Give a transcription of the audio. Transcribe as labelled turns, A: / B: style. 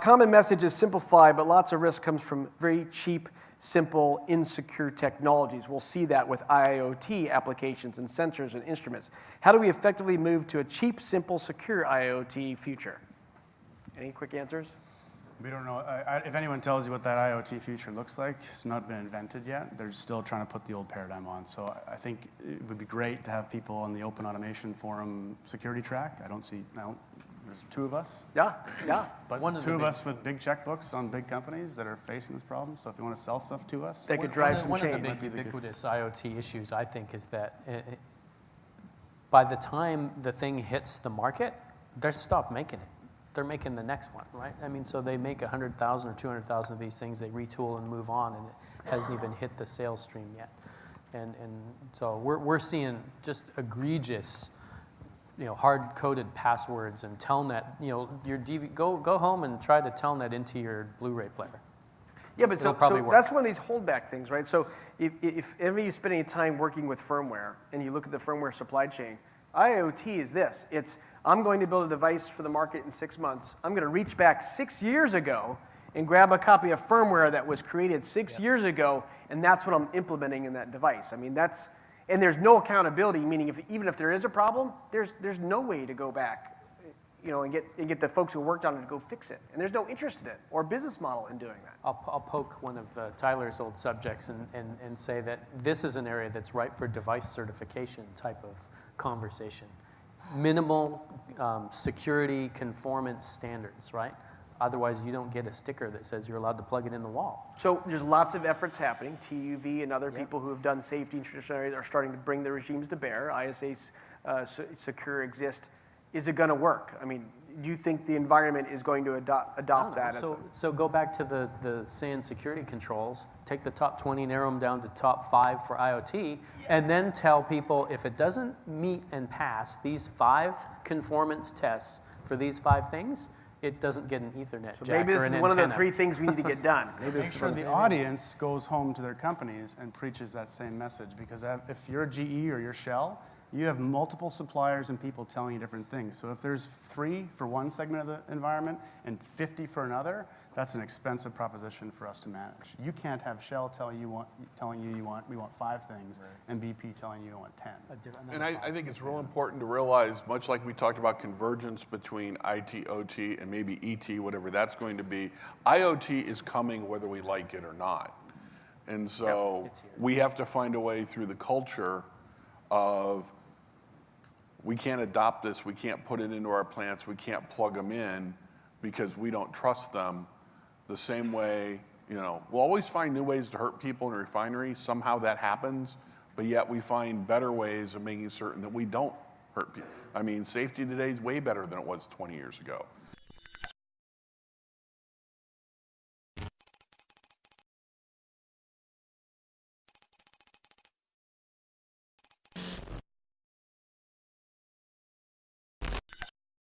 A: Common message is simplify, but lots of risk comes from very cheap, simple, insecure technologies. We'll see that with IoT applications and sensors and instruments. How do we effectively move to a cheap, simple, secure IoT future? Any quick answers?
B: We don't know. If anyone tells you what that IoT future looks like, it's not been invented yet. They're still trying to put the old paradigm on. So I think it would be great to have people on the Open Automation Forum security track. There's two of us.
A: Yeah.
B: But two of us with big checkbooks on big companies that are facing this problem. So if you want to sell stuff to us,
A: they could drive some change.
C: One of the big ubiquitous IoT issues, I think, is that by the time the thing hits the market, they stop making it. They're making the next one, right? I mean, so they make 100,000 or 200,000 of these things, they retool and move on, and it hasn't even hit the sales stream yet. And so we're seeing just egregious, hard-coded passwords and telnet. Your go home and try to telnet into your Blu-ray player.
A: Yeah, but so that's one of these holdback things, right? So if ever you spend any time working with firmware and you look at the firmware supply chain, IoT is this. It's, I'm going to build a device for the market in 6 months. I'm going to reach back 6 years ago and grab a copy of firmware that was created 6 years ago, and that's what I'm implementing in that device. I mean, and there's no accountability, meaning even if there is a problem, there's no way to go back, and get the folks who worked on it to go fix it. And there's no interest in it or business model in doing that.
C: I'll poke one of Tyler's old subjects and say that this is an area that's ripe for device certification type of conversation. Minimal security conformance standards, right? Otherwise, you don't get a sticker that says you're allowed to plug it in the wall.
A: So there's lots of efforts happening. TUV and other people who have done safety in traditional areas are starting to bring their regimes to bear. ISA Secure exists. Is it going to work? I mean, do you think the environment is going to adopt that?
C: So go back to the SANS security controls, take the top 20, narrow them down to top 5 for IoT, and then tell people if it doesn't meet and pass these 5 conformance tests for these 5 things, it doesn't get an Ethernet jack
A: maybe this
C: or an
A: is one
C: antenna.
A: of the 3 things we need to get done.
B: Make sure the audience goes home to their companies and preaches that same message, because if you're a GE or you're Shell, you have multiple suppliers and people telling you different things. So if there's 3 for one segment of the environment and 50 for another, that's an expensive proposition for us to manage. You can't have Shell telling you we want 5 things, and BP telling you want 10.
D: And I think it's real important to realize, much like we talked about convergence between IT, OT, and maybe ET, whatever that's going to be, IoT is coming whether we like it or not. And so we have to find a way through the culture of, we can't adopt this, we can't put it into our plants, we can't plug them in because we don't trust them. The same way, we'll always find new ways to hurt people in a refinery. Somehow that happens, but yet we find better ways of making certain that we don't hurt people. I mean, safety today is way better than it was 20 years ago.